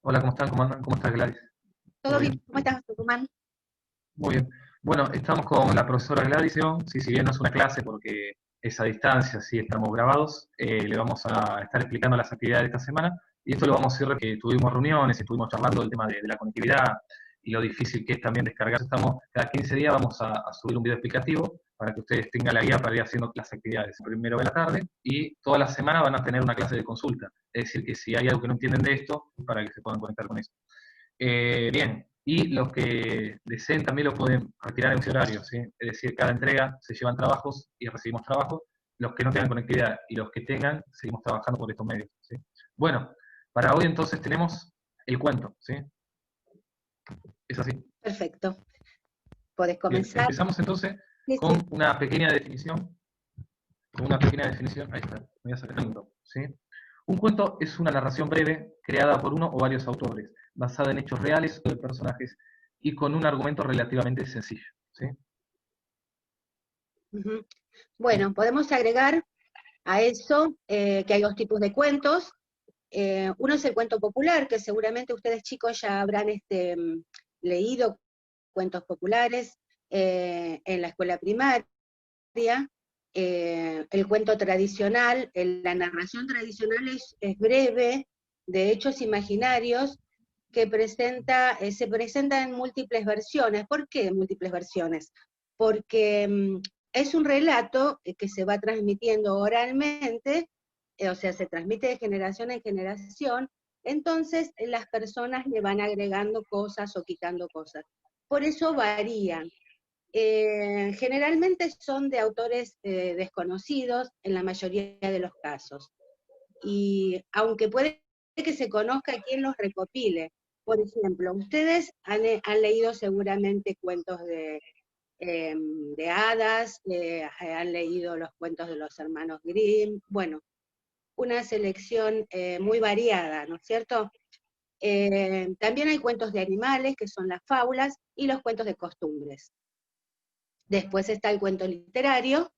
Hola, ¿cómo están? ¿Cómo andan? ¿Cómo está Gladys? ¿Todo ¿Todo bien? bien? ¿Cómo estás, Tucumán? Muy bien. Bueno, estamos con la profesora Gladys, ¿no? Sí, si bien no es una clase porque es a distancia, sí estamos grabados, le vamos a estar explicando las actividades de esta semana y esto lo vamos a hacer que tuvimos reuniones, estuvimos charlando del tema de la conectividad y lo difícil que es también descargar. Estamos, cada 15 días vamos a subir un video explicativo para que ustedes tengan la guía para ir haciendo las actividades primero de la tarde y toda la semana van a tener una clase de consulta. Es decir, que si hay algo que no entienden de esto, para que se puedan conectar con eso. Bien, y los que deseen también lo pueden retirar en ese horario, ¿sí? Es decir, cada entrega se llevan trabajos y recibimos trabajos. Los que no tengan conectividad y los que tengan, seguimos trabajando por estos medios, ¿sí? Bueno, para hoy entonces tenemos el cuento, ¿sí? Es así. Perfecto. ¿Podés Bien, comenzar? empezamos entonces Sí, sí. con una pequeña definición. Con una pequeña definición, ahí está, voy a sacar el cuento, ¿sí? Un cuento es una narración breve creada por uno o varios autores, basada en hechos reales o de personajes y con un argumento relativamente sencillo, ¿sí? Ujú. Bueno, podemos agregar a eso que hay dos tipos de cuentos. Uno es el cuento popular, que seguramente ustedes chicos ya habrán leído cuentos populares en la escuela primaria. El cuento tradicional, la narración tradicional es breve, de hechos imaginarios, que se presenta en múltiples versiones. ¿Por qué múltiples versiones? Porque es un relato que se va transmitiendo oralmente, o sea, se transmite de generación en generación, entonces las personas le van agregando cosas o quitando cosas. Por eso varían. Generalmente son de autores desconocidos en la mayoría de los casos. Y aunque puede que se conozca quién los recopile, por ejemplo, ustedes han leído seguramente cuentos de hadas, han leído los cuentos de los hermanos Grimm, bueno, una selección muy variada, ¿no es cierto? También hay cuentos de animales, que son las fábulas, y los cuentos de costumbres. Después está el cuento literario,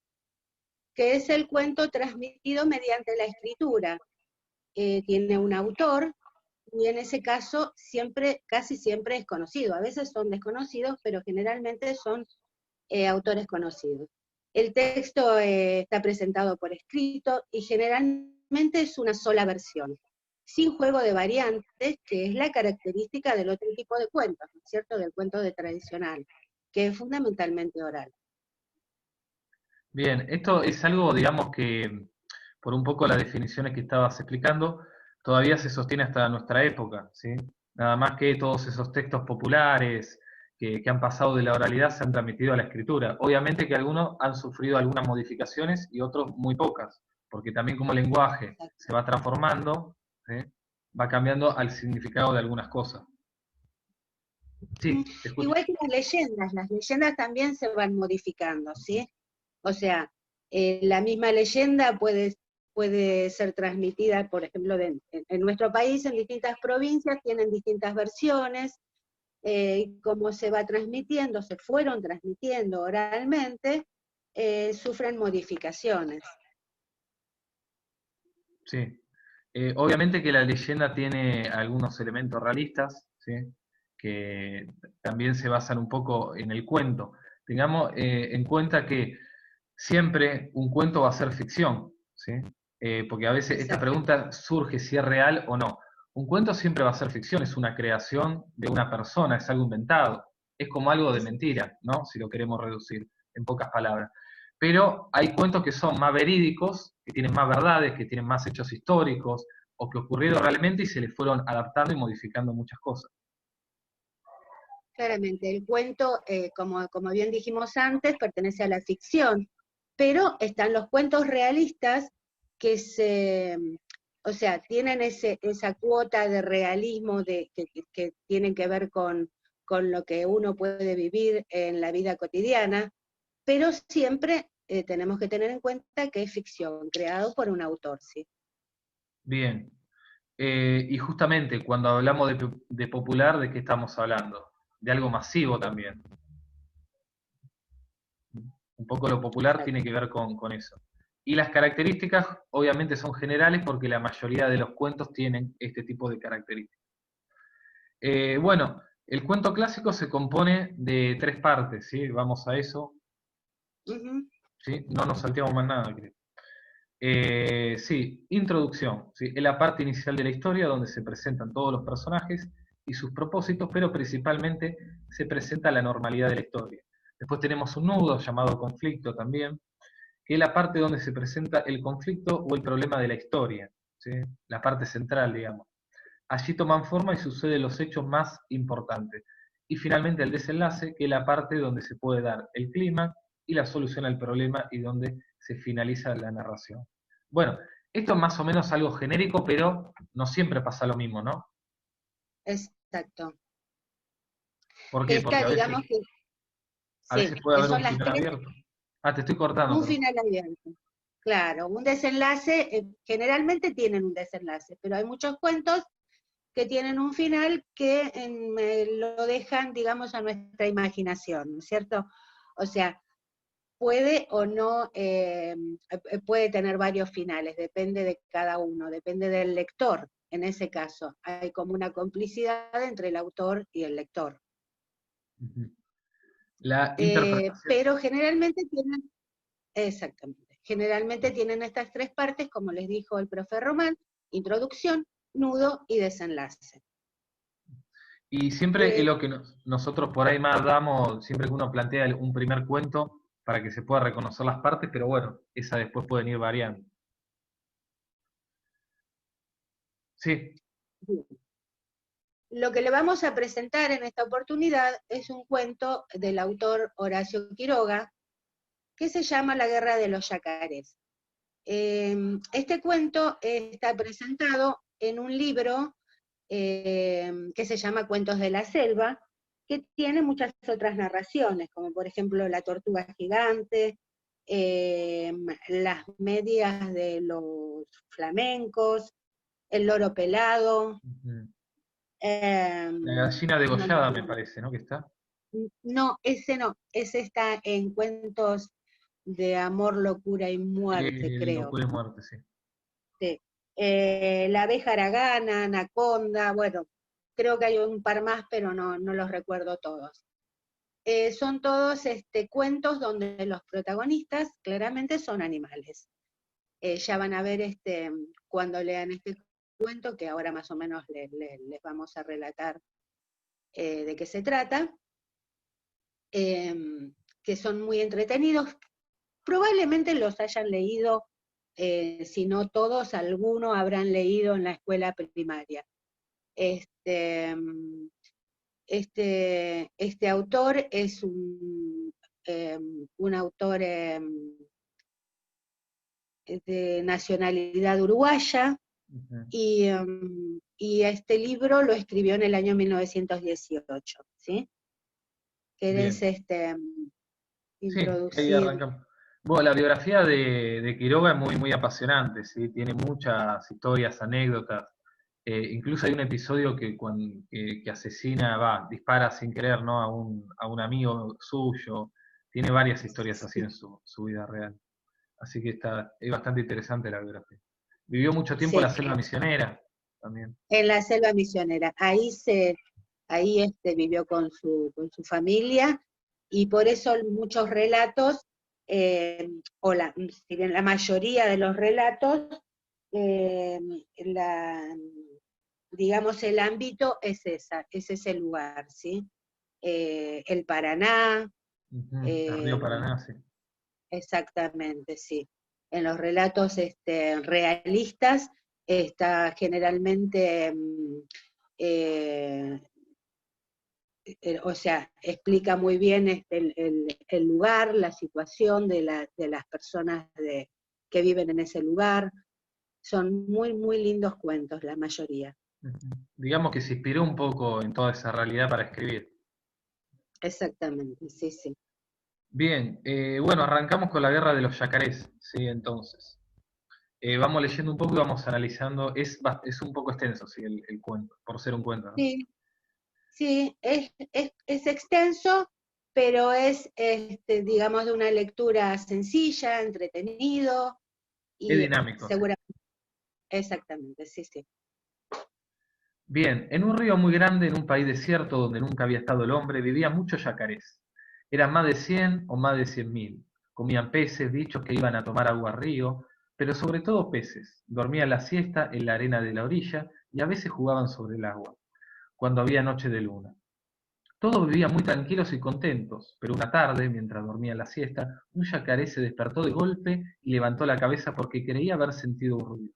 que es el cuento transmitido mediante la escritura. Tiene un autor, y en ese caso casi siempre es conocido. A veces son desconocidos, pero generalmente son autores conocidos. El texto está presentado por escrito y generalmente es una sola versión, sin juego de variantes, que es la característica del otro tipo de cuentos, ¿no es cierto? Del cuento tradicional, que es fundamentalmente oral. Bien, esto es algo, digamos, que por un poco las definiciones que estabas explicando, todavía se sostiene hasta nuestra época, ¿sí? Nada más que todos esos textos populares que han pasado de la oralidad se han transmitido a la escritura. Obviamente que algunos han sufrido algunas modificaciones y otros muy pocas, porque también como el lenguaje se va transformando, ¿sí? Va cambiando al significado de algunas cosas. Mm, Sí, te escucho. Igual que las leyendas también se van modificando, ¿sí? O sea, la misma leyenda puede ser transmitida, por ejemplo, en nuestro país, en distintas provincias, tienen distintas versiones, y como se va transmitiendo, se fueron transmitiendo oralmente, sufren modificaciones. Sí. Obviamente que la leyenda tiene algunos elementos realistas, ¿sí? Que también se basan un poco en el cuento. Tengamos en cuenta que siempre un cuento va a ser ficción, ¿sí? Porque a veces esta Exacto. pregunta surge si es real o no. Un cuento siempre va a ser ficción, es una creación de una persona, es algo inventado, es como algo de mentira, ¿no? Si lo queremos reducir en pocas palabras. Pero hay cuentos que son más verídicos, que tienen más verdades, que tienen más hechos históricos, o que ocurrieron realmente y se le fueron adaptando y modificando muchas cosas. Claramente, el cuento, como bien dijimos antes, pertenece a la ficción, pero están los cuentos realistas que o sea, tienen esa cuota de realismo que tienen que ver con lo que uno puede vivir en la vida cotidiana, pero siempre tenemos que tener en cuenta que es ficción, creado por un autor, ¿sí? Bien. Y justamente cuando hablamos de popular, ¿de qué estamos hablando? De algo masivo también. Un poco lo popular Exacto. tiene que ver con eso. Y las características obviamente son generales porque la mayoría de los cuentos tienen este tipo de características. Bueno, el cuento clásico se compone de 3 partes, ¿sí? Vamos a eso, Ujú. ¿sí? No nos salteamos más nada, creo. Sí, introducción, ¿sí? Es la parte inicial de la historia donde se presentan todos los personajes y sus propósitos, pero principalmente se presenta la normalidad de la historia. Después tenemos un nudo llamado conflicto también, que es la parte donde se presenta el conflicto o el problema de la historia, ¿sí? La parte central, digamos. Allí toman forma y suceden los hechos más importantes. Y finalmente el desenlace, que es la parte donde se puede dar el clima y la solución al problema y donde se finaliza la narración. Bueno, esto es más o menos algo genérico, pero no siempre pasa lo mismo, ¿no? Exacto. ¿Por qué? Esta, Porque digamos que a sí, veces puede que haber son un las final tres, abierto. Ah, te estoy cortando, un perdón. final abierto. Claro, un desenlace, generalmente tienen un desenlace, pero hay muchos cuentos que tienen un final que lo dejan, digamos, a nuestra imaginación, ¿no es cierto? O sea, puede o no, puede tener varios finales, depende de cada uno, depende del lector, en ese caso. Hay como una complicidad entre el autor y el lector. Ujú. La interpretación. Pero generalmente tienen, exactamente, generalmente tienen estas tres partes, como les dijo el profe Román: introducción, nudo y desenlace. Y siempre es Eh, lo que nosotros por ahí más damos, siempre que uno plantea un primer cuento para que se pueda reconocer las partes, pero bueno, esas después pueden ir variando. Sí, Lo que le vamos a presentar en esta oportunidad es un cuento del autor Horacio Quiroga, que se llama La Guerra de los Yacarés. Este cuento está presentado en un libro que se llama Cuentos de la Selva, que tiene muchas otras narraciones, como por ejemplo La Tortuga Gigante, Las Medias de los Flamencos, El Loro Pelado, ujú. eh, La gallina no me degollada me acuerdo. parece, ¿no? Que está. No, ese está en Cuentos de Amor, Locura y Muerte, creo. Locura y muerte, sí. Sí. La abeja aragana, anaconda, bueno, creo que hay un par más, pero no los recuerdo todos. Son todos cuentos donde los protagonistas claramente son animales. Ya van a ver cuando lean este cuento, que ahora más o menos les vamos a relatar de qué se trata, que son muy entretenidos. Probablemente los hayan leído, si no todos, alguno habrán leído en la escuela primaria. Este, este autor es un autor de nacionalidad uruguaya, Ujú. y este libro lo escribió en el año 1918, ¿sí? ¿Querés Bien. Sí, ahí introducir? arrancamos. Bueno, la biografía de Quiroga es muy, muy apasionante, ¿sí? Tiene muchas historias, anécdotas. Incluso hay un episodio que asesina, dispara sin querer, ¿no? A un amigo suyo. Tiene varias historias así en su vida real. Así que es bastante interesante la biografía. Vivió mucho tiempo en la Sí, selva misionera también. en la selva misionera. Ahí vivió con su familia, y por eso muchos relatos, si bien la mayoría de los relatos, eh, la, digamos, el ámbito es ese lugar, ¿sí? El Paraná, Ujú. El río eh, Paraná, sí. exactamente, sí. En los relatos realistas está generalmente, eh, o sea, explica muy bien el lugar, la situación de las personas que viven en ese lugar. Son muy, muy lindos cuentos, la mayoría. Ujú. Digamos que se inspiró un poco en toda esa realidad para escribir. Exactamente, sí, sí. Bien, bueno, arrancamos con la guerra de los yacarés, ¿sí? Entonces, vamos leyendo un poco y vamos analizando. Es un poco extenso, ¿sí? El cuento, por ser un cuento, ¿no? Sí, sí, es extenso, pero es, digamos, de una lectura sencilla, entretenido, Es y dinámico, sí. seguramente, exactamente, sí, sí. Bien, en un río muy grande, en un país desierto donde nunca había estado el hombre, vivían muchos yacarés. Eran más de 100 o más de 100.000. Comían peces, bichos que iban a tomar agua al río, pero sobre todo peces. Dormían la siesta en la arena de la orilla y a veces jugaban sobre el agua, cuando había noche de luna. Todos vivían muy tranquilos y contentos, pero una tarde, mientras dormían la siesta, un yacaré se despertó de golpe y levantó la cabeza porque creía haber sentido un ruido.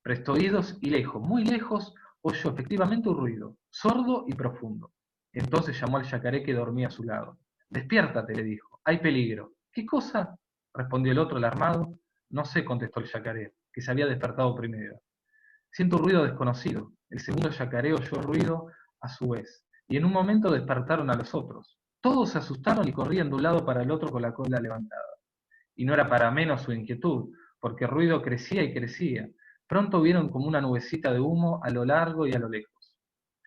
Prestó oídos y lejos, muy lejos, oyó efectivamente un ruido, sordo y profundo. Entonces llamó al yacaré que dormía a su lado. Despiértate, le dijo, hay peligro. ¿Qué cosa? Respondió el otro alarmado. No sé, contestó el yacaré, que se había despertado primero. Siento un ruido desconocido. El segundo yacaré oyó el ruido a su vez, y en un momento despertaron a los otros. Todos se asustaron y corrían de un lado para el otro con la cola levantada. Y no era para menos su inquietud, porque el ruido crecía y crecía. Pronto vieron como una nubecita de humo a lo largo y a lo lejos.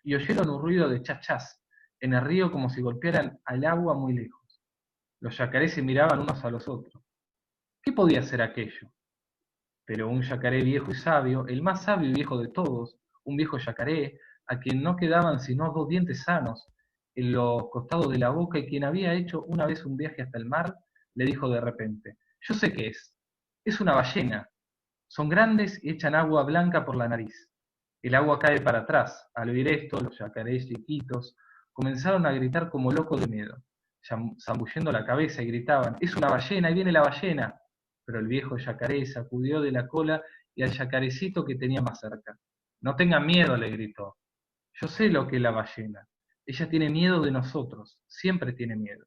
Y oyeron un ruido de chachás en el río como si golpearan al agua muy lejos. Los yacarés se miraban unos a los otros. ¿Qué podía ser aquello? Pero un yacaré viejo y sabio, el más sabio y viejo de todos, un viejo yacaré, a quien no quedaban sino 2 dientes sanos en los costados de la boca y quien había hecho una vez un viaje hasta el mar, le dijo de repente, yo sé qué es una ballena, son grandes y echan agua blanca por la nariz. El agua cae para atrás. Al oír esto, los yacarés chiquitos comenzaron a gritar como locos de miedo, zambullendo la cabeza y gritaban, ¡es una ballena! ¡Ahí viene la ballena! Pero el viejo yacaré sacudió de la cola y al yacarecito que tenía más cerca. No tengan miedo, le gritó. Yo sé lo que es la ballena. Ella tiene miedo de nosotros, siempre tiene miedo.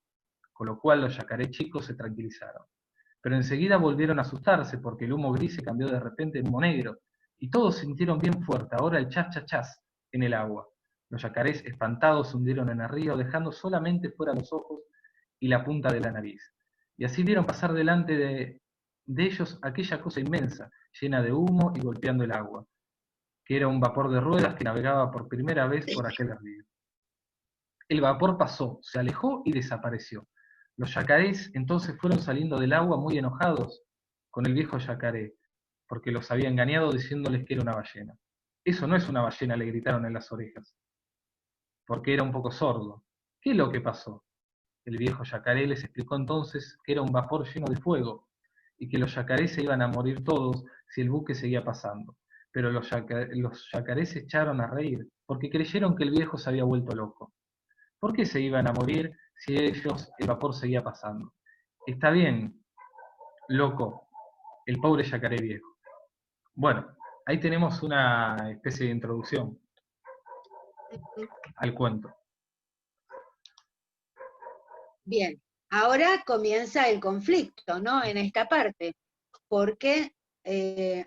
Con lo cual los yacarés chicos se tranquilizaron. Pero enseguida volvieron a asustarse porque el humo gris se cambió de repente en humo negro y todos sintieron bien fuerte ahora el chas chas chas en el agua. Los yacarés espantados se hundieron en el río dejando solamente fuera los ojos y la punta de la nariz. Y así vieron pasar delante de ellos aquella cosa inmensa, llena de humo y golpeando el agua, que era un vapor de ruedas que navegaba por primera vez por aquel río. El vapor pasó, se alejó y desapareció. Los yacarés entonces fueron saliendo del agua muy enojados con el viejo yacaré, porque los había engañado diciéndoles que era una ballena. Eso no es una ballena, le gritaron en las orejas, porque era un poco sordo. ¿Qué es lo que pasó? El viejo yacaré les explicó entonces que era un vapor lleno de fuego y que los yacarés se iban a morir todos si el buque seguía pasando. Pero los yacarés se echaron a reír porque creyeron que el viejo se había vuelto loco. ¿Por qué se iban a morir si ellos el vapor seguía pasando? Está bien, loco, el pobre yacaré viejo. Bueno, ahí tenemos una especie de introducción al cuento. Bien, ahora comienza el conflicto, ¿no? En esta parte, porque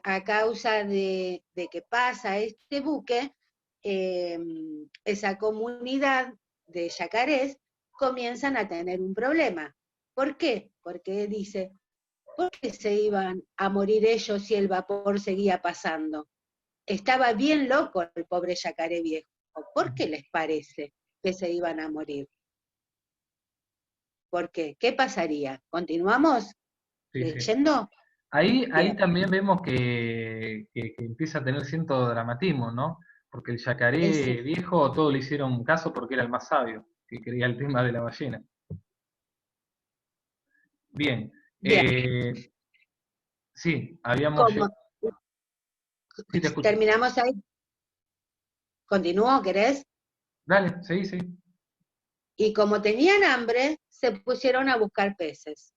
a causa de que pasa este buque, esa comunidad de yacarés comienzan a tener un problema. ¿Por qué? Porque dice, ¿por qué se iban a morir ellos si el vapor seguía pasando? Estaba bien loco el pobre yacaré viejo. ¿Por qué les parece que se iban a morir? ¿Por qué? ¿Qué pasaría? ¿Continuamos Sí, sí. leyendo? Ahí Bien. también vemos que empieza a tener cierto dramatismo, ¿no? Porque el yacaré Ese. viejo todo le hicieron caso porque era el más sabio, que creía el tema de la ballena. Bien, Bien. sí, habíamos ¿Cómo? llegado. Sí, te escucho. ¿Terminamos ahí? ¿Continúo, querés? Dale, sí, sí. Y como tenían hambre, se pusieron a buscar peces.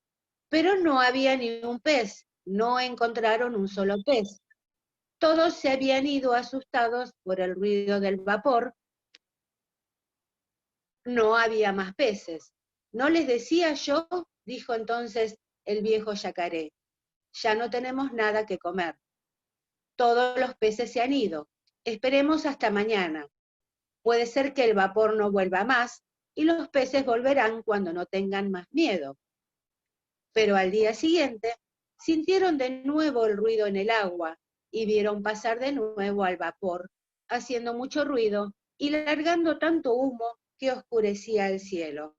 Pero no había ni un pez, no encontraron un solo pez. Todos se habían ido asustados por el ruido del vapor. No había más peces. ¿No les decía yo? Dijo entonces el viejo yacaré. Ya no tenemos nada que comer. Todos los peces se han ido. Esperemos hasta mañana. Puede ser que el vapor no vuelva más y los peces volverán cuando no tengan más miedo. Pero al día siguiente sintieron de nuevo el ruido en el agua y vieron pasar de nuevo al vapor, haciendo mucho ruido y largando tanto humo que oscurecía el cielo.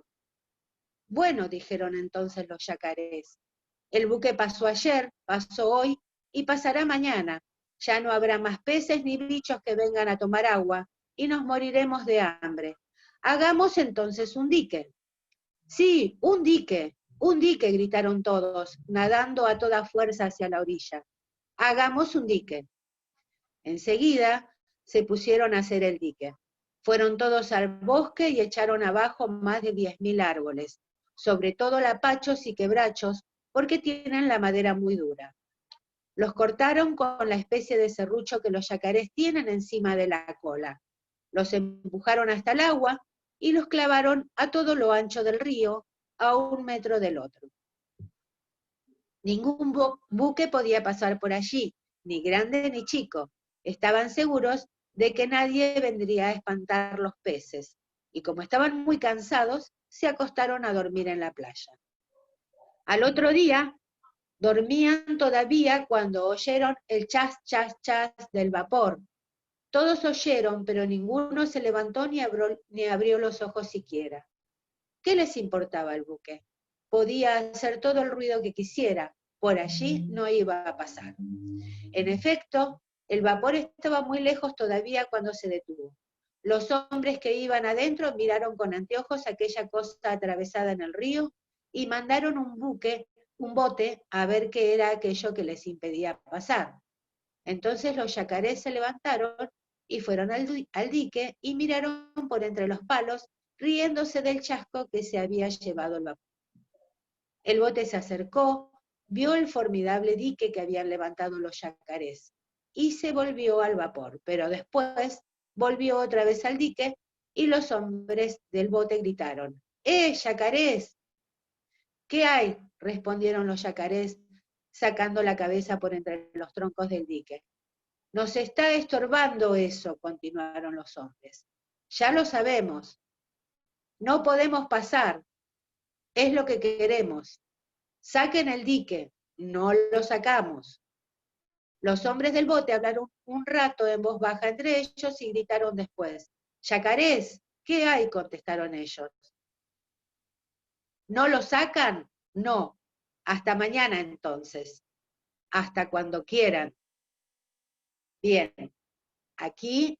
Bueno, dijeron entonces los yacarés, el buque pasó ayer, pasó hoy y pasará mañana. Ya no habrá más peces ni bichos que vengan a tomar agua, y nos moriremos de hambre. Hagamos entonces un dique. Sí, un dique, gritaron todos, nadando a toda fuerza hacia la orilla. Hagamos un dique. Enseguida se pusieron a hacer el dique. Fueron todos al bosque y echaron abajo más de 10.000 árboles, sobre todo lapachos y quebrachos, porque tienen la madera muy dura. Los cortaron con la especie de serrucho que los yacarés tienen encima de la cola. Los empujaron hasta el agua y los clavaron a todo lo ancho del río, a 1 metro del otro. Ningún buque podía pasar por allí, ni grande ni chico. Estaban seguros de que nadie vendría a espantar los peces, y como estaban muy cansados, se acostaron a dormir en la playa. Al otro día, dormían todavía cuando oyeron el chas, chas, chas del vapor. Todos oyeron, pero ninguno se levantó ni abrió los ojos siquiera. ¿Qué les importaba el buque? Podía hacer todo el ruido que quisiera, por allí no iba a pasar. En efecto, el vapor estaba muy lejos todavía cuando se detuvo. Los hombres que iban adentro miraron con anteojos aquella costa atravesada en el río y mandaron un bote, a ver qué era aquello que les impedía pasar. Entonces los yacarés se levantaron y fueron al dique y miraron por entre los palos, riéndose del chasco que se había llevado el vapor. El bote se acercó, vio el formidable dique que habían levantado los yacarés y se volvió al vapor, pero después volvió otra vez al dique y los hombres del bote gritaron: yacarés! ¿Qué hay?, respondieron los yacarés, sacando la cabeza por entre los troncos del dique. Nos está estorbando eso, continuaron los hombres. Ya lo sabemos. No podemos pasar. Es lo que queremos. Saquen el dique. No lo sacamos. Los hombres del bote hablaron un rato en voz baja entre ellos y gritaron después: yacarés, ¿qué hay?, contestaron ellos. ¿No lo sacan? No. Hasta mañana entonces. Hasta cuando quieran. Bien, aquí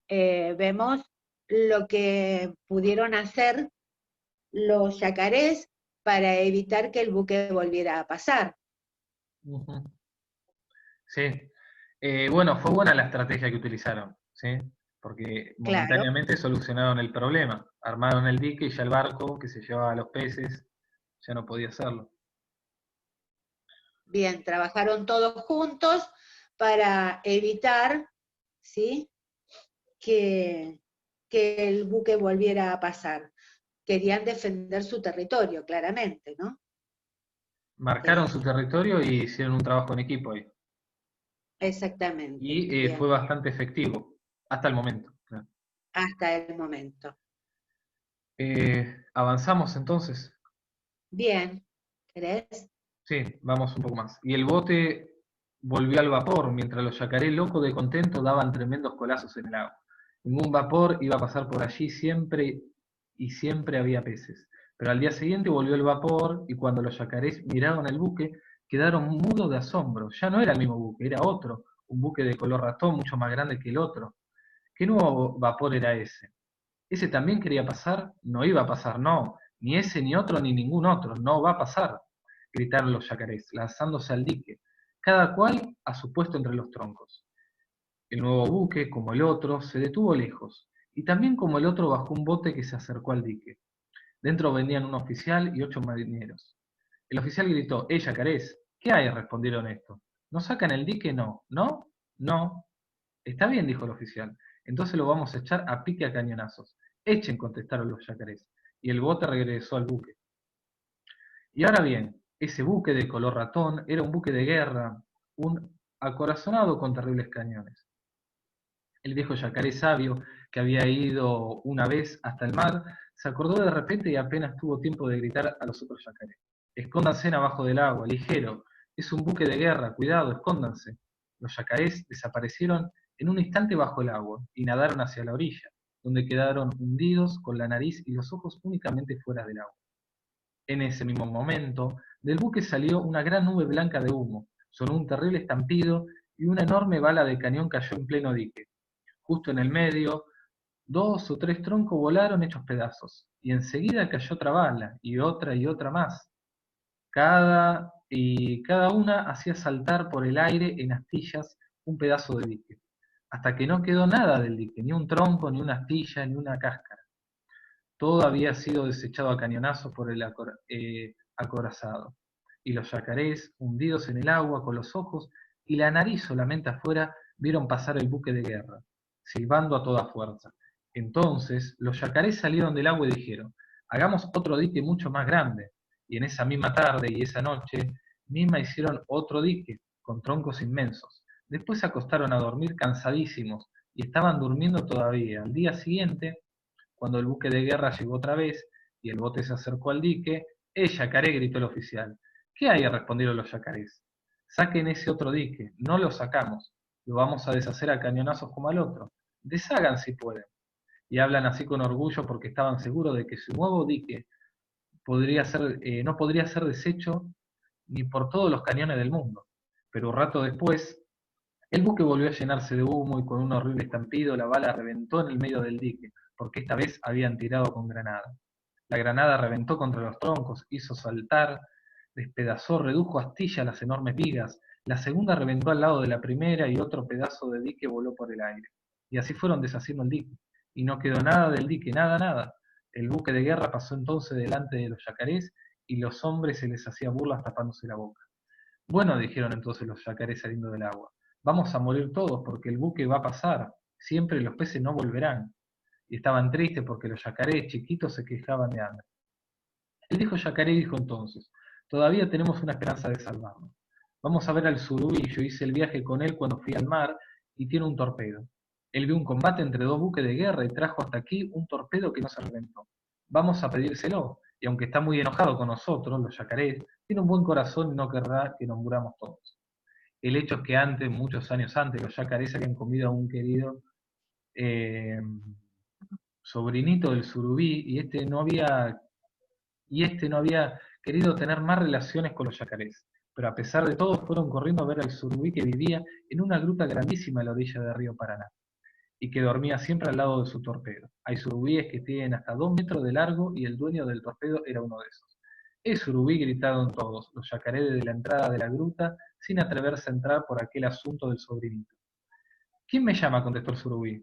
vemos lo que pudieron hacer los yacarés para evitar que el buque volviera a pasar. Sí. Bueno, fue buena la estrategia que utilizaron, ¿sí? Porque Claro. momentáneamente solucionaron el problema. Armaron el dique y ya el barco que se llevaba a los peces ya no podía hacerlo. Bien, trabajaron todos juntos para evitar, ¿sí?, que el buque volviera a pasar. Querían defender su territorio, claramente, ¿no? Marcaron su territorio y hicieron un trabajo en equipo ahí. Exactamente. Y fue bastante efectivo, hasta el momento. Hasta el momento. Avanzamos entonces. Bien, ¿querés? Sí, vamos un poco más. Y el bote volvió al vapor, mientras los yacarés locos de contento daban tremendos colazos en el agua. Ningún vapor iba a pasar por allí siempre y siempre había peces. Pero al día siguiente volvió el vapor y cuando los yacarés miraron el buque, quedaron mudos de asombro. Ya no era el mismo buque, era otro, un buque de color ratón mucho más grande que el otro. ¿Qué nuevo vapor era ese? ¿Ese también quería pasar? No iba a pasar, no. Ni ese, ni otro, ni ningún otro. No va a pasar, gritaron los yacarés, lanzándose al dique, cada cual a su puesto entre los troncos. El nuevo buque, como el otro, se detuvo lejos, y también como el otro bajó un bote que se acercó al dique. Dentro venían un oficial y 8 marineros. El oficial gritó: yacarés! ¿Qué hay?, respondieron estos. ¿No sacan el dique? No. ¿No? No. Está bien, dijo el oficial. Entonces lo vamos a echar a pique a cañonazos. Echen, contestaron los yacarés. Y el bote regresó al buque. Y ahora bien, ese buque de color ratón era un buque de guerra, un acorazonado con terribles cañones. El viejo yacaré sabio, que había ido una vez hasta el mar, se acordó de repente y apenas tuvo tiempo de gritar a los otros yacarés: escóndanse abajo del agua, ligero, es un buque de guerra, cuidado, escóndanse. Los yacarés desaparecieron en un instante bajo el agua y nadaron hacia la orilla, donde quedaron hundidos con la nariz y los ojos únicamente fuera del agua. En ese mismo momento, del buque salió una gran nube blanca de humo, sonó un terrible estampido y una enorme bala de cañón cayó en pleno dique. Justo en el medio, 2 o 3 troncos volaron hechos pedazos, y enseguida cayó otra bala, y otra más. Cada una hacía saltar por el aire en astillas un pedazo de dique, hasta que no quedó nada del dique, ni un tronco, ni una astilla, ni una cáscara. Todo había sido desechado a cañonazos por el acorazado, y los yacarés, hundidos en el agua con los ojos y la nariz solamente afuera, vieron pasar el buque de guerra, silbando a toda fuerza. Entonces los yacarés salieron del agua y dijeron: hagamos otro dique mucho más grande. Y en esa misma tarde y esa noche misma hicieron otro dique con troncos inmensos. Después se acostaron a dormir cansadísimos y estaban durmiendo todavía. Al día siguiente, cuando el buque de guerra llegó otra vez y el bote se acercó al dique, yacaré, gritó el oficial. ¿Qué hay?, respondieron los yacarés. Saquen ese otro dique. No lo sacamos. Lo vamos a deshacer a cañonazos como al otro. Deshagan si pueden. Y hablan así con orgullo porque estaban seguros de que su nuevo dique no podría ser deshecho ni por todos los cañones del mundo. Pero un rato después, el buque volvió a llenarse de humo y con un horrible estampido la bala reventó en el medio del dique, porque esta vez habían tirado con granada. La granada reventó contra los troncos, hizo saltar, despedazó, redujo a astilla las enormes vigas. La segunda reventó al lado de la primera y otro pedazo de dique voló por el aire. Y así fueron deshaciendo el dique. Y no quedó nada del dique, nada, nada. El buque de guerra pasó entonces delante de los yacarés y los hombres se les hacía burlas tapándose la boca. Bueno, dijeron entonces los yacarés saliendo del agua, vamos a morir todos porque el buque va a pasar, siempre los peces no volverán. Y estaban tristes porque los yacarés chiquitos se quejaban de hambre. El viejo yacaré dijo entonces: todavía tenemos una esperanza de salvarnos. Vamos a ver al surubí. Yo hice el viaje con él cuando fui al mar y tiene un torpedo. Él vio un combate entre 2 buques de guerra y trajo hasta aquí un torpedo que no se reventó. Vamos a pedírselo, y aunque está muy enojado con nosotros, los yacarés, tiene un buen corazón y no querrá que nos muramos todos. El hecho es que antes, muchos años antes, los yacarés habían comido a un querido eh, sobrinito del surubí, y este no había querido tener más relaciones con los yacarés, pero a pesar de todo fueron corriendo a ver al surubí, que vivía en una gruta grandísima a la orilla del río Paraná, y que dormía siempre al lado de su torpedo. Hay surubíes que tienen hasta 2 metros de largo y el dueño del torpedo era uno de esos. ¡Es surubí!, gritaron todos los yacarés desde la entrada de la gruta, sin atreverse a entrar por aquel asunto del sobrinito. ¿Quién me llama?, contestó el surubí.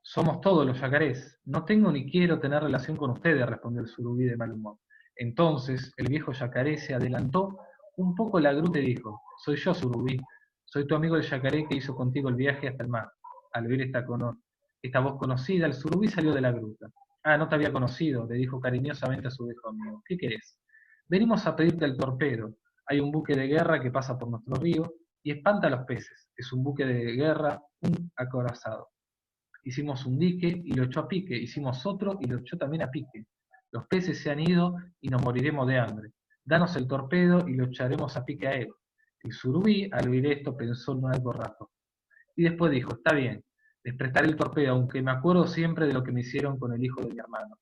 Somos todos los yacarés. No tengo ni quiero tener relación con ustedes, respondió el surubí de mal humor. Entonces el viejo yacaré se adelantó un poco la gruta y dijo: soy yo, surubí. Soy tu amigo el yacaré que hizo contigo el viaje hasta el mar. Al oír esta voz conocida, el surubí salió de la gruta. Ah, no te había conocido, le dijo cariñosamente a su viejo amigo. ¿Qué querés? Venimos a pedirte el torpedo. Hay un buque de guerra que pasa por nuestro río y espanta a los peces. Es un buque de guerra, un acorazado. Hicimos un dique y lo echó a pique, hicimos otro y lo echó también a pique. Los peces se han ido y nos moriremos de hambre. Danos el torpedo y lo echaremos a pique a él. El surubí, al oír esto, pensó en algo rato. Y después dijo: está bien, les prestaré el torpedo, aunque me acuerdo siempre de lo que me hicieron con el hijo de mi hermano.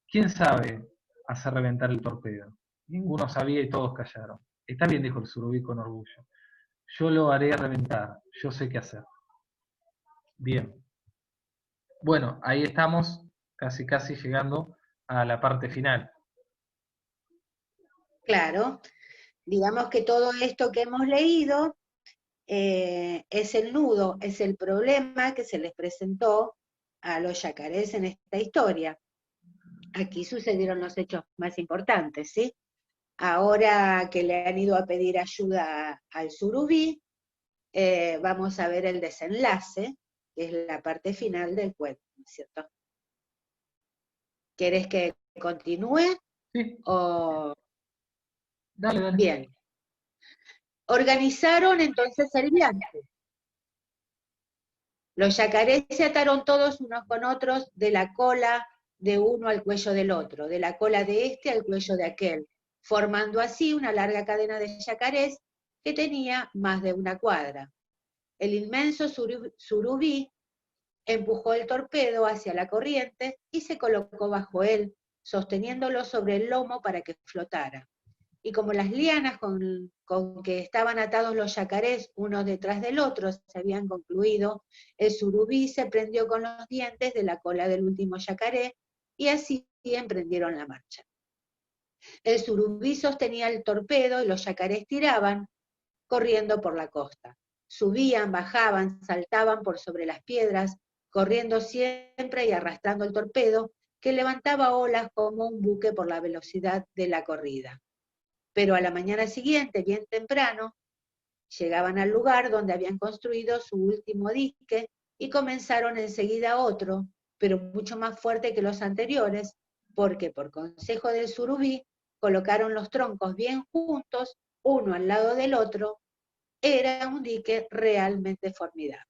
¿Quién sabe hacer reventar el torpedo? Ninguno sabía y todos callaron. Está bien, dijo el surubí con orgullo. Yo lo haré reventar, yo sé qué hacer. Bien. Bueno, ahí estamos, casi casi llegando a la parte final. Claro, digamos que todo esto que hemos leído es el nudo, es el problema que se les presentó a los yacarés en esta historia. Aquí sucedieron los hechos más importantes, ¿sí? Ahora que le han ido a pedir ayuda al surubí, vamos a ver el desenlace, que es la parte final del cuento, ¿no es cierto? ¿Querés que continúe? Sí. O... Dale, dale. Bien. Organizaron entonces el viaje. Los yacarés se ataron todos unos con otros de la cola de uno al cuello del otro, de la cola de este al cuello de aquel, formando así una larga cadena de yacarés que tenía más de una cuadra. El inmenso surubí empujó el torpedo hacia la corriente y se colocó bajo él, sosteniéndolo sobre el lomo para que flotara. y como las lianas con que estaban atados los yacarés unos detrás del otro se habían concluido, el surubí se prendió con los dientes de la cola del último yacaré y así emprendieron la marcha. El surubí sostenía el torpedo y los yacarés tiraban, corriendo por la costa. Subían, bajaban, saltaban por sobre las piedras, corriendo siempre y arrastrando el torpedo, que levantaba olas como un buque por la velocidad de la corrida. Pero a la mañana siguiente, bien temprano, llegaban al lugar donde habían construido su último dique y comenzaron enseguida otro, pero mucho más fuerte que los anteriores, porque por consejo del surubí colocaron los troncos bien juntos, uno al lado del otro. Era un dique realmente formidable.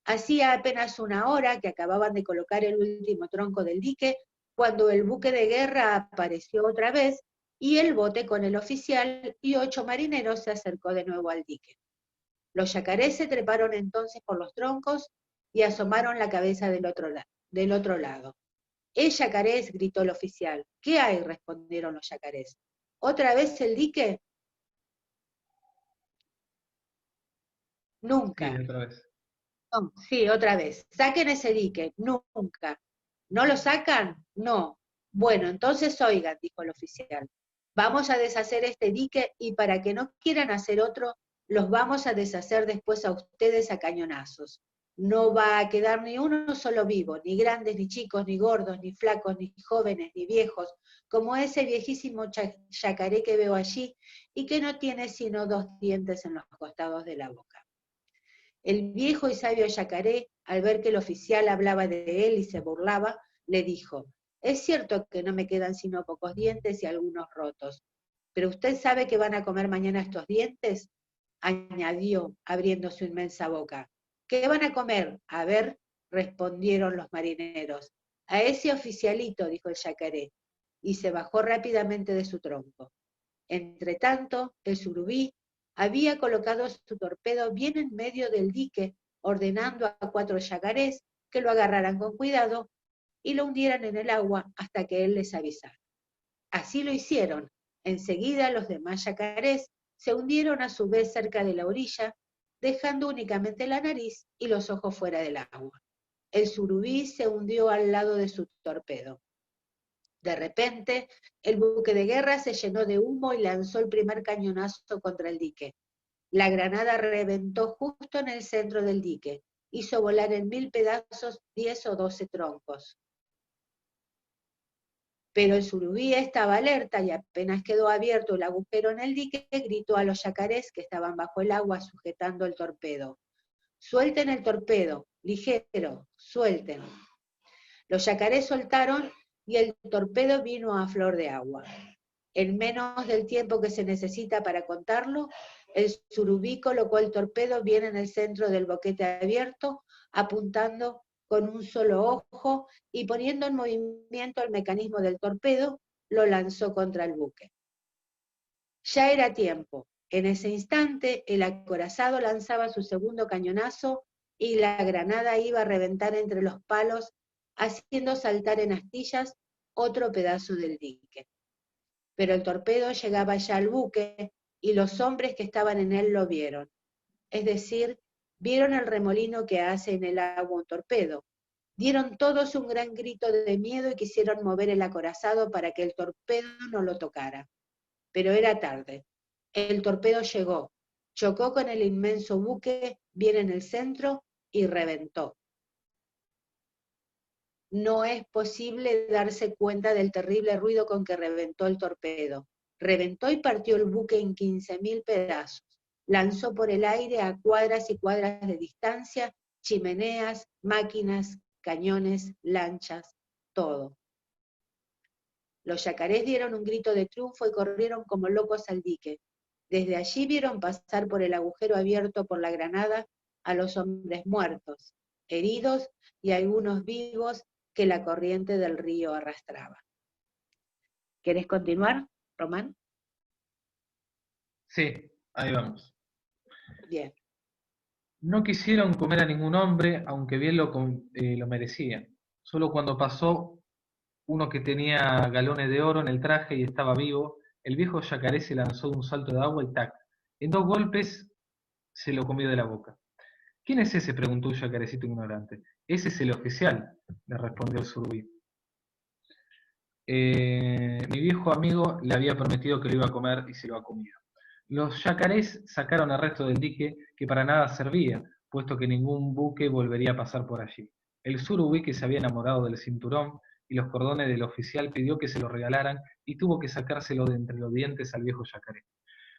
Hacía apenas una hora que acababan de colocar el último tronco del dique, cuando el buque de guerra apareció otra vez y el bote con el oficial y 8 marineros se acercó de nuevo al dique. Los yacarés se treparon entonces por los troncos y asomaron la cabeza del otro lado. Yacarés, gritó el oficial. ¿Qué hay?, respondieron los yacarés. ¿Otra vez el dique? Nunca. Sí, otra vez. No, sí, otra vez. Saquen ese dique. Nunca. ¿No lo sacan? No. Bueno, entonces oigan, dijo el oficial. Vamos a deshacer este dique y para que no quieran hacer otro, los vamos a deshacer después a ustedes a cañonazos. No va a quedar ni uno solo vivo, ni grandes, ni chicos, ni gordos, ni flacos, ni jóvenes, ni viejos, como ese viejísimo yacaré que veo allí y que no tiene sino 2 dientes en los costados de la boca. El viejo y sabio yacaré, al ver que el oficial hablaba de él y se burlaba, le dijo: es cierto que no me quedan sino pocos dientes y algunos rotos, pero ¿usted sabe que van a comer mañana estos dientes?, añadió, abriendo su inmensa boca. ¿Qué van a comer? A ver, respondieron los marineros. A ese oficialito, dijo el yacaré, y se bajó rápidamente de su tronco. Entretanto, el surubí había colocado su torpedo bien en medio del dique, ordenando a 4 yacarés que lo agarraran con cuidado y lo hundieran en el agua hasta que él les avisara. Así lo hicieron. Enseguida los demás yacarés se hundieron a su vez cerca de la orilla, dejando únicamente la nariz y los ojos fuera del agua. El surubí se hundió al lado de su torpedo. De repente, el buque de guerra se llenó de humo y lanzó el primer cañonazo contra el dique. La granada reventó justo en el centro del dique, hizo volar en 1000 pedazos 10 o 12 troncos. Pero el surubí estaba alerta y apenas quedó abierto el agujero en el dique, gritó a los yacarés que estaban bajo el agua sujetando el torpedo. ¡Suelten el torpedo! ¡Ligero! ¡Suelten! Los yacarés soltaron y el torpedo vino a flor de agua. En menos del tiempo que se necesita para contarlo, el surubí colocó el torpedo bien en el centro del boquete abierto, apuntando con un solo ojo y poniendo en movimiento el mecanismo del torpedo, lo lanzó contra el buque. Ya era tiempo. En ese instante, el acorazado lanzaba su segundo cañonazo y la granada iba a reventar entre los palos, haciendo saltar en astillas otro pedazo del dique. Pero el torpedo llegaba ya al buque y los hombres que estaban en él lo vieron. Es decir, vieron el remolino que hace en el agua un torpedo. Dieron todos un gran grito de miedo y quisieron mover el acorazado para que el torpedo no lo tocara. Pero era tarde. El torpedo llegó, chocó con el inmenso buque bien en el centro y reventó. No es posible darse cuenta del terrible ruido con que reventó el torpedo. Reventó y partió el buque en 15.000 pedazos. Lanzó por el aire a cuadras y cuadras de distancia chimeneas, máquinas, cañones, lanchas, todo. Los yacarés dieron un grito de triunfo y corrieron como locos al dique. Desde allí vieron pasar por el agujero abierto por la granada a los hombres muertos, heridos y algunos vivos que la corriente del río arrastraba. ¿Querés continuar, Román? Sí, ahí vamos. Bien. No quisieron comer a ningún hombre, aunque bien lo merecían. Solo cuando pasó uno que tenía galones de oro en el traje y estaba vivo, El viejo yacaré se lanzó de un salto de agua y ¡tac! En 2 golpes se lo comió de la boca. ¿Quién es ese?, preguntó un yacarecito ignorante. Ese es el oficial, le respondió el surubí. Mi viejo amigo le había prometido que lo iba a comer y se lo ha comido. Los yacarés sacaron el resto del dique, que para nada servía, puesto que ningún buque volvería a pasar por allí. El surubí, que se había enamorado del cinturón y los cordones del oficial, pidió que se lo regalaran y tuvo que sacárselo de entre los dientes al viejo yacaré,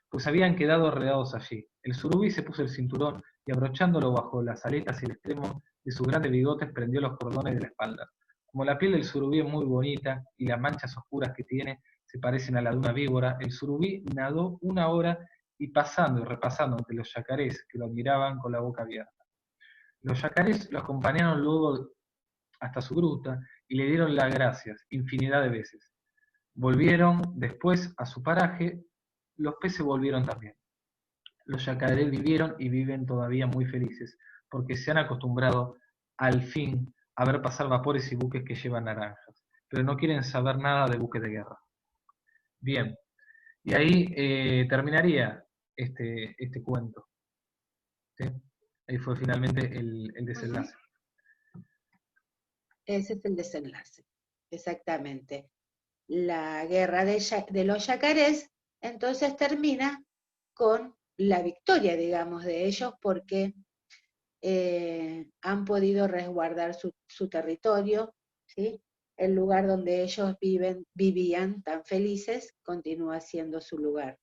pues habían quedado enredados allí. El surubí se puso el cinturón y, abrochándolo bajo las aletas y el extremo de sus grandes bigotes, prendió los cordones de la espalda. Como la piel del surubí es muy bonita y las manchas oscuras que tiene se parecen a la de una víbora, el surubí nadó 1 hora y pasando y repasando ante los yacarés, que lo admiraban con la boca abierta. Los yacarés lo acompañaron luego hasta su gruta y le dieron las gracias infinidad de veces. Volvieron después a su paraje, los peces volvieron también. Los yacarés vivieron y viven todavía muy felices, porque se han acostumbrado al fin a ver pasar vapores y buques que llevan naranjas, pero no quieren saber nada de buques de guerra. Bien, y ahí terminaría este cuento, ¿sí? Ahí fue finalmente el desenlace. Ese es el desenlace, exactamente. La guerra de los yacarés entonces termina con la victoria, digamos, de ellos, porque han podido resguardar su territorio, ¿sí? El lugar donde ellos vivían tan felices, continúa siendo su lugar.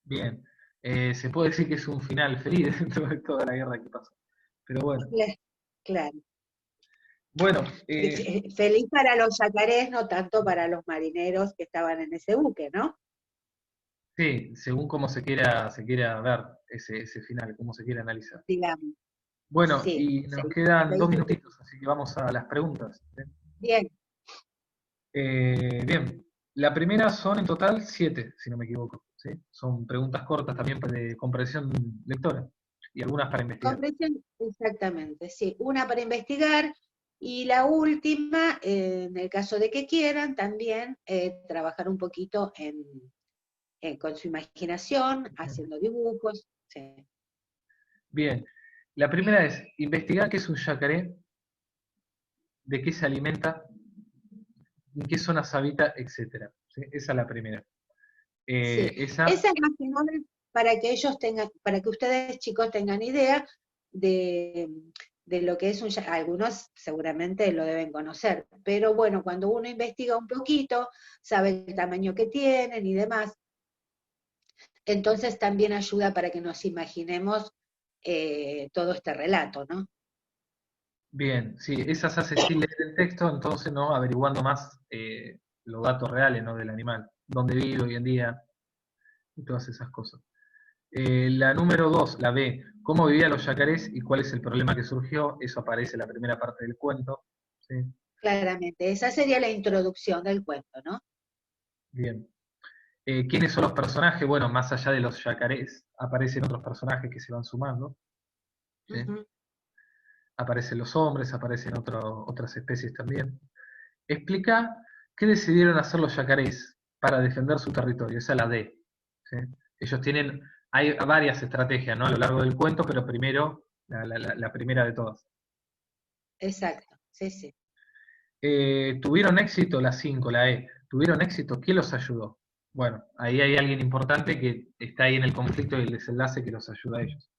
Bien, se puede decir que es un final feliz dentro de toda la guerra que pasó, pero bueno. Claro. Bueno, feliz para los yacarés, no tanto para los marineros que estaban en ese buque, ¿no? sí, según cómo se quiera ver ese final, cómo se quiera analizar. Digamos. Bueno, Sí, y nos quedan se 2 dice que... minutitos, así que vamos a las preguntas. Bien. Bien, la primera son en total 7, si no me equivoco. ¿Sí? Son preguntas cortas también de comprensión lectora y algunas para investigar. Comprensión, exactamente, sí. Una para investigar y la última, en el caso de que quieran, también trabajar un poquito con su imaginación, haciendo dibujos. Sí. Bien, la primera es investigar qué es un yacaré, de qué se alimenta, en qué zonas habita, etc. ¿Sí? Esa es la primera. Sí, Esa, esa es más que nada para que ellos tengan, para que ustedes chicos tengan idea de, de lo que es un yacaré. Algunos seguramente lo deben conocer, pero bueno, cuando uno investiga un poquito, sabe el tamaño que tienen y demás, entonces también ayuda para que nos imaginemos todo este relato, ¿no? bien, sí, esa se hace sin leer el texto, entonces no averiguando más los datos reales, ¿no?, del animal, dónde vive hoy en día y todas esas cosas. La número 2, la B, cómo vivían los yacarés y cuál es el problema que surgió, eso aparece en la primera parte del cuento. ¿Sí? Claramente, esa sería la introducción del cuento, ¿no? Bien. ¿Quiénes son los personajes? Bueno, más allá de los yacarés, aparecen otros personajes que se van sumando. ¿Sí? Aparecen los hombres, aparecen otras especies también. Explica qué decidieron hacer los yacarés para defender su territorio, esa es la D. ¿Sí? Ellos tienen, hay varias estrategias, ¿no?, a lo largo del cuento, pero primero, la primera de todas. Exacto, sí, sí. ¿Tuvieron éxito? La 5, la E. ¿Tuvieron éxito? ¿Quién los ayudó? Bueno, ahí hay alguien importante que está ahí en el conflicto y el desenlace que los ayuda a ellos.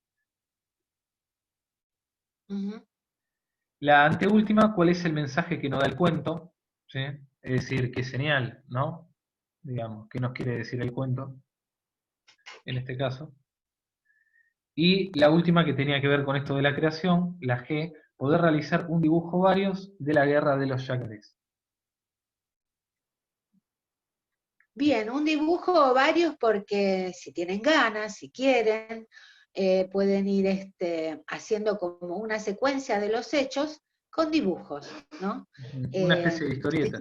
La anteúltima, ¿cuál es el mensaje que nos da el cuento? ¿Sí? Es decir, qué señal, ¿no? Digamos, ¿qué nos quiere decir el cuento? En este caso. Y la última, que tenía que ver con esto de la creación, la G, poder realizar un dibujo varios de la guerra de los yacarés. Bien, un dibujo o varios porque si tienen ganas, si quieren, pueden ir haciendo como una secuencia de los hechos con dibujos, ¿no? Una especie de historieta.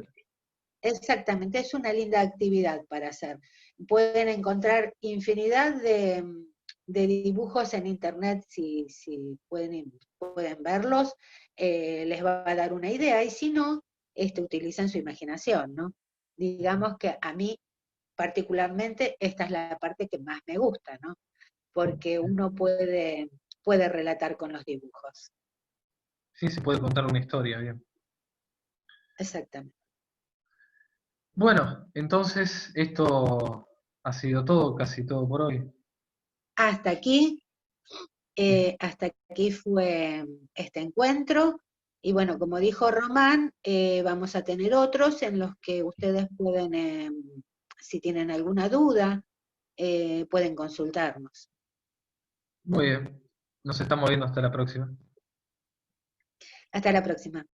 Exactamente, es una linda actividad para hacer. Pueden encontrar infinidad de dibujos en internet, si pueden verlos, les va a dar una idea, y si no, utilizan su imaginación, ¿no? Digamos que a mí particularmente esta es la parte que más me gusta, ¿no? Porque uno puede relatar con los dibujos. Sí, se puede contar una historia, bien. Exactamente. Bueno, entonces esto ha sido todo, casi todo por hoy. Hasta aquí, hasta aquí fue este encuentro. Y bueno, como dijo Román, vamos a tener otros en los que ustedes pueden, si tienen alguna duda, pueden consultarnos. Muy bien, nos estamos viendo hasta la próxima. Hasta la próxima.